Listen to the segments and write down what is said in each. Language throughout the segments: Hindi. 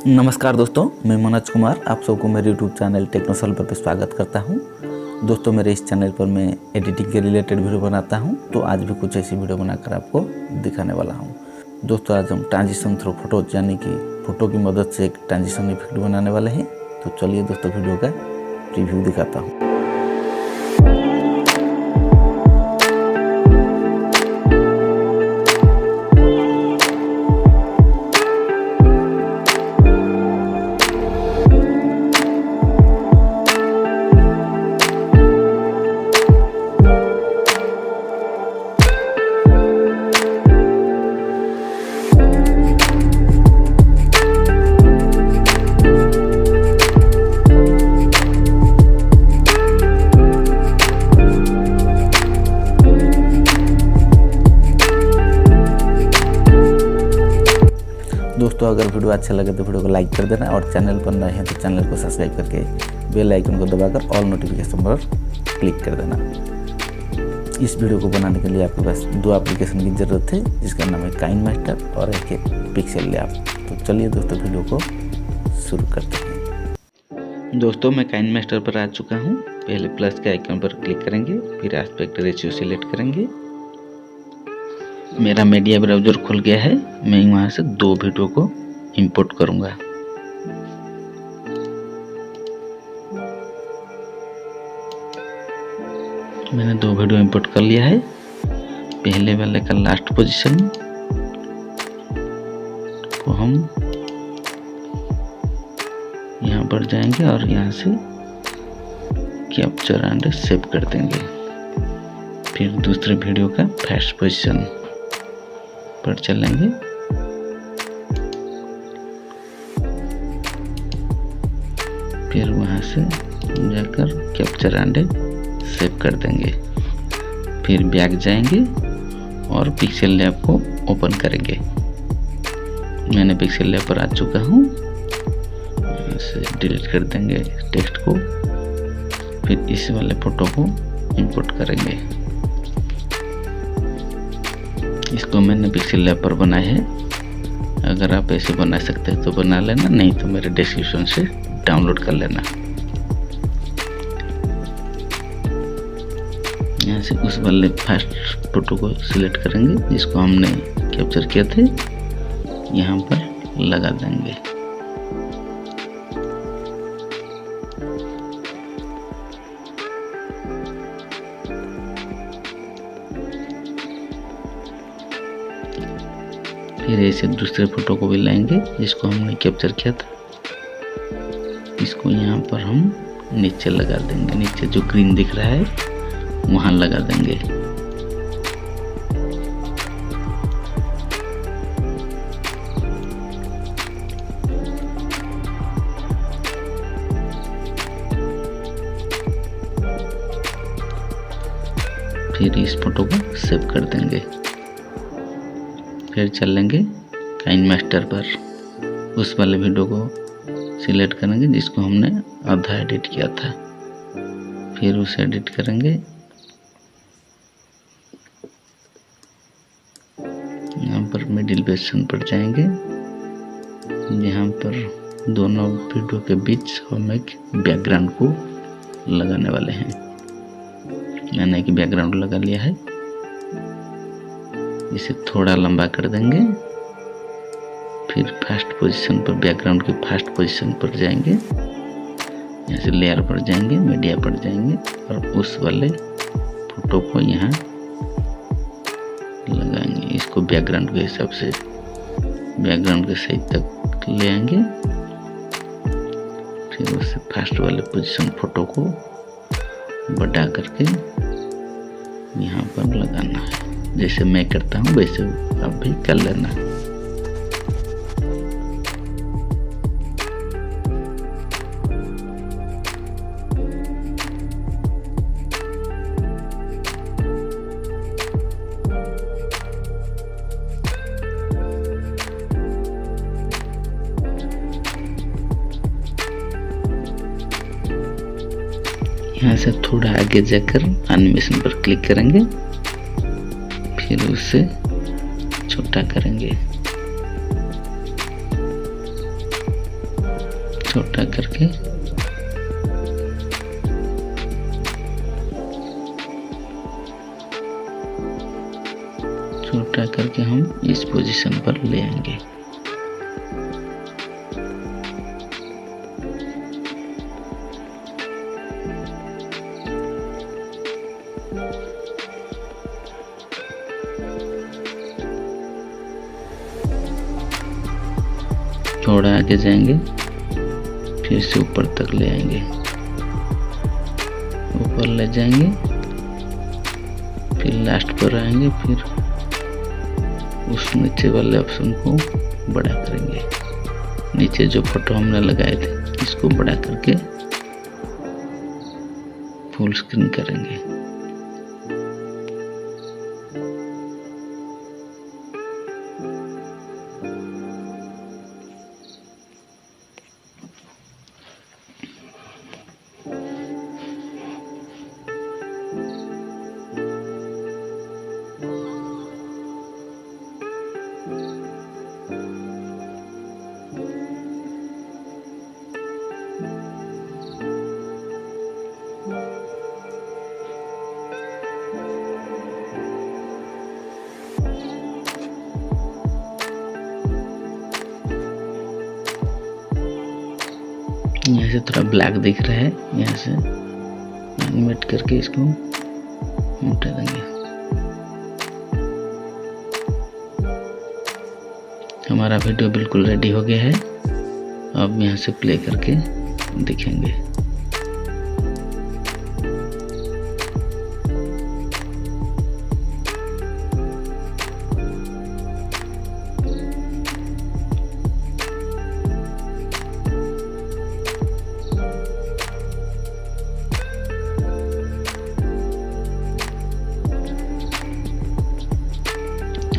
नमस्कार दोस्तों, मैं मनोज कुमार आप सबको मेरे यूट्यूब चैनल टेक्नो पर स्वागत करता हूं। दोस्तों, मेरे इस चैनल पर मैं एडिटिंग के रिलेटेड वीडियो बनाता हूं, तो आज भी कुछ ऐसी वीडियो बनाकर आपको दिखाने वाला हूं। दोस्तों, आज हम ट्रांजिशन थ्रू फोटो यानी कि फ़ोटो की मदद से एक ट्रांजिशन इफेक्ट बनाने वाले हैं। तो चलिए दोस्तों, वीडियो का रिव्यू दिखाता हूँ। दोस्तों, अगर वीडियो अच्छा लगे तो वीडियो को लाइक कर देना और चैनल पर नए हैं तो चैनल को सब्सक्राइब करके बेल आइकन को दबाकर ऑल नोटिफिकेशन पर क्लिक कर देना। इस वीडियो को बनाने के लिए आपके पास दो एप्लीकेशन की ज़रूरत है, जिसका नाम है काइन मास्टर और एक है पिक्सेल लैब। तो चलिए दोस्तों, वीडियो को शुरू करते हैं। दोस्तों, मैं काइन मास्टर पर आ चुका हूँ। पहले प्लस के आइकन पर क्लिक करेंगे, फिर एस्पेक्ट रेशियो सिलेक्ट करेंगे। मेरा मीडिया ब्राउज़र खुल गया है। मैं वहाँ से दो वीडियो को इंपोर्ट करूँगा। मैंने दो वीडियो इंपोर्ट कर लिया है। पहले वाले का लास्ट पोजीशन को हम यहाँ पर जाएंगे और यहाँ से कैप्चर एंड सेव कर देंगे। फिर दूसरे वीडियो का फर्स्ट पोजीशन पर चलेंगे। फिर वहां से जाकर कैप्चर एंड सेव कर देंगे। फिर बैक जाएंगे और पिक्सेल लैब को ओपन करेंगे। मैंने पिक्सेल लैब पर आ चुका हूँ। इसे डिलीट कर देंगे टेक्स्ट को। फिर इस वाले फोटो को इंपोर्ट करेंगे। इसको मैंने पिक्सेल लैब पर बनाया है। अगर आप ऐसे बना सकते हैं तो बना लेना, नहीं तो मेरे डिस्क्रिप्शन से डाउनलोड कर लेना। यहाँ से उस वाले फर्स्ट फोटो को सिलेक्ट करेंगे जिसको हमने कैप्चर किया थे, यहाँ पर लगा देंगे। फिर ऐसे दूसरे फोटो को भी लाएंगे जिसको हमने कैप्चर किया था। इसको यहाँ पर हम नीचे लगा देंगे। नीचे जो ग्रीन दिख रहा है वहाँ लगा देंगे। फिर इस फोटो को सेव कर देंगे। फिर चलेंगे काइन मास्टर पर। उस वाले वीडियो को सिलेक्ट करेंगे जिसको हमने आधा एडिट किया था। फिर उसे एडिट करेंगे। यहाँ पर मिडिल पोजीशन पर जाएंगे, यहाँ पर दोनों वीडियो के बीच हम एक बैकग्राउंड को लगाने वाले हैं। मैंने एक बैकग्राउंड लगा लिया है। इसे थोड़ा लंबा कर देंगे। फिर फर्स्ट पोजीशन पर, बैकग्राउंड के फर्स्ट पोजीशन पर जाएंगे। यहाँ से लेयर पर जाएंगे, मीडिया पर जाएंगे और उस वाले फोटो को यहाँ लगाएंगे। इसको बैकग्राउंड के हिसाब से बैकग्राउंड के सही तक ले आएंगे। फिर उससे फर्स्ट वाले पोजीशन फोटो को बढ़ा करके यहाँ पर लगाना है। जैसे मैं करता हूँ वैसे आप भी कर लेना। यहाँ से थोड़ा आगे जाकर एनिमेशन पर क्लिक करेंगे। फिर उसे छोटा करेंगे। छोटा करके हम इस पोजीशन पर ले आएंगे। थोड़ा आगे जाएंगे, फिर से ऊपर तक ले आएंगे, ऊपर ले जाएंगे, फिर लास्ट पर आएंगे, फिर उस नीचे वाले ऑप्शन को बड़ा करेंगे। नीचे जो फोटो हमने लगाए थे इसको बड़ा करके फुल स्क्रीन करेंगे। यहाँ से थोड़ा ब्लैक दिख रहा है, यहाँ से एनिमेट करके इसको मिटा देंगे। हमारा वीडियो बिल्कुल रेडी हो गया है। अब यहाँ से प्ले करके दिखेंगे।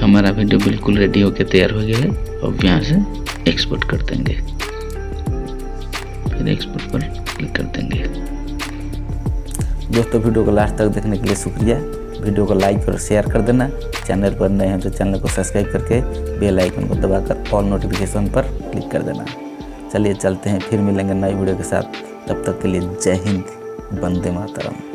हमारा वीडियो बिल्कुल रेडी होकर तैयार हो गया है। अब यहाँ से एक्सपोर्ट कर देंगे, फिर एक्सपोर्ट पर क्लिक कर देंगे। दोस्तों, वीडियो को लास्ट तक देखने के लिए शुक्रिया। वीडियो को लाइक और शेयर कर देना। चैनल पर नए हैं तो चैनल को सब्सक्राइब करके बेल आइकन को दबाकर ऑल नोटिफिकेशन पर क्लिक कर देना। चलिए चलते हैं, फिर मिलेंगे नई वीडियो के साथ। तब तक के लिए जय हिंद, वंदे मातरम।